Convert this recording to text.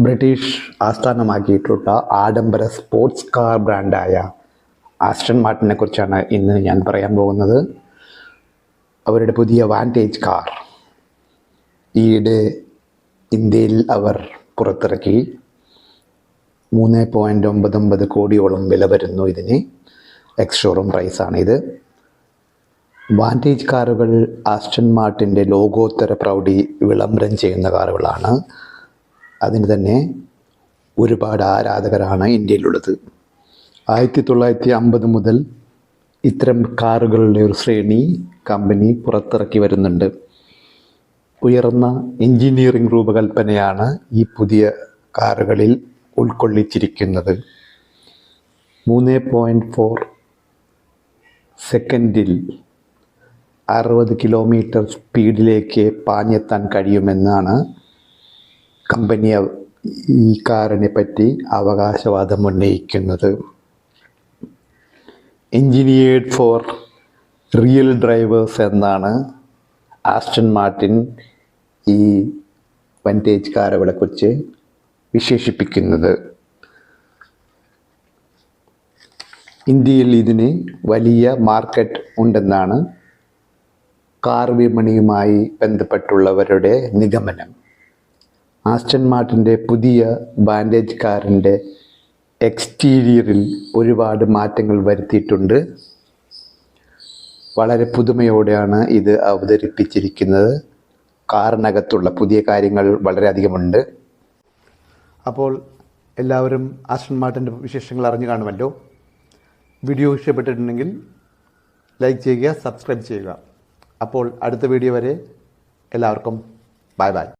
British ആസ്ഥാനമാക്കിയിട്ടുള്ള ആഡംബര sports car ബ്രാൻഡായ Aston മാർട്ടിനെ കുറിച്ചാണ് ഇന്ന് ഞാൻ പറയാൻ പോകുന്നത്. അവരുടെ പുതിയ വാൻറ്റേജ് കാർ ഈയിടെ ഇന്ത്യയിൽ അവർ പുറത്തിറക്കി. 3.99 കോടിയോളം വില വരുന്നു ഇതിന്. എക്സ് ഷോറൂം പ്രൈസാണിത്. വാൻറ്റേജ് കാറുകൾ ആസ്റ്റൺ മാർട്ടിൻ്റെ ലോകോത്തര പ്രൗഢി വിളംബരം ചെയ്യുന്ന കാറുകളാണ്. അതിന് തന്നെ ഒരുപാട് ആരാധകരാണ് ഇന്ത്യയിലുള്ളത്. 1950 മുതൽ ഇത്തരം കാറുകളുടെ ഒരു ശ്രേണി കമ്പനി പുറത്തിറക്കി വരുന്നുണ്ട്. ഉയർന്ന എഞ്ചിനീയറിംഗ് രൂപകൽപ്പനയാണ് ഈ പുതിയ കാറുകളിൽ ഉൾക്കൊള്ളിച്ചിരിക്കുന്നത്. 3.4 സെക്കൻഡിൽ 60 കിലോമീറ്റർ സ്പീഡിലേക്ക് പാഞ്ഞെത്താൻ കഴിയുമെന്നാണ് കമ്പനി ഈ കാറിനെ പറ്റി അവകാശവാദം ഉന്നയിക്കുന്നത്. എഞ്ചിനീയേർഡ് ഫോർ റിയൽ ഡ്രൈവേഴ്സ് എന്നാണ് ആസ്റ്റൺ മാർട്ടിൻ ഈ വാൻറ്റേജ് കാറുകളെക്കുറിച്ച് വിശേഷിപ്പിക്കുന്നത്. ഇന്ത്യയിൽ ഇതിന് വലിയ മാർക്കറ്റ് ഉണ്ടെന്നാണ് കാർ വിപണിയുമായി ബന്ധപ്പെട്ടുള്ളവരുടെ നിഗമനം. ആസ്റ്റൺ മാർട്ടിൻ്റെ പുതിയ വാൻറ്റേജ് കാറിൻ്റെ എക്സ്റ്റീരിയറിൽ ഒരുപാട് മാറ്റങ്ങൾ വരുത്തിയിട്ടുണ്ട്. വളരെ പുതുമയോടെയാണ് ഇത് അവതരിപ്പിച്ചിരിക്കുന്നത്. കാറിനകത്തുള്ള പുതിയ കാര്യങ്ങൾ വളരെയധികമുണ്ട്. അപ്പോൾ എല്ലാവരും ആസ്റ്റൺ മാർട്ടിൻ്റെ വിശേഷങ്ങൾ അറിഞ്ഞു കാണുമല്ലോ. വീഡിയോ ഇഷ്ടപ്പെട്ടിട്ടുണ്ടെങ്കിൽ ലൈക്ക് ചെയ്യുക, സബ്സ്ക്രൈബ് ചെയ്യുക. അപ്പോൾ അടുത്ത വീഡിയോ വരെ എല്ലാവർക്കും ബൈ ബൈ.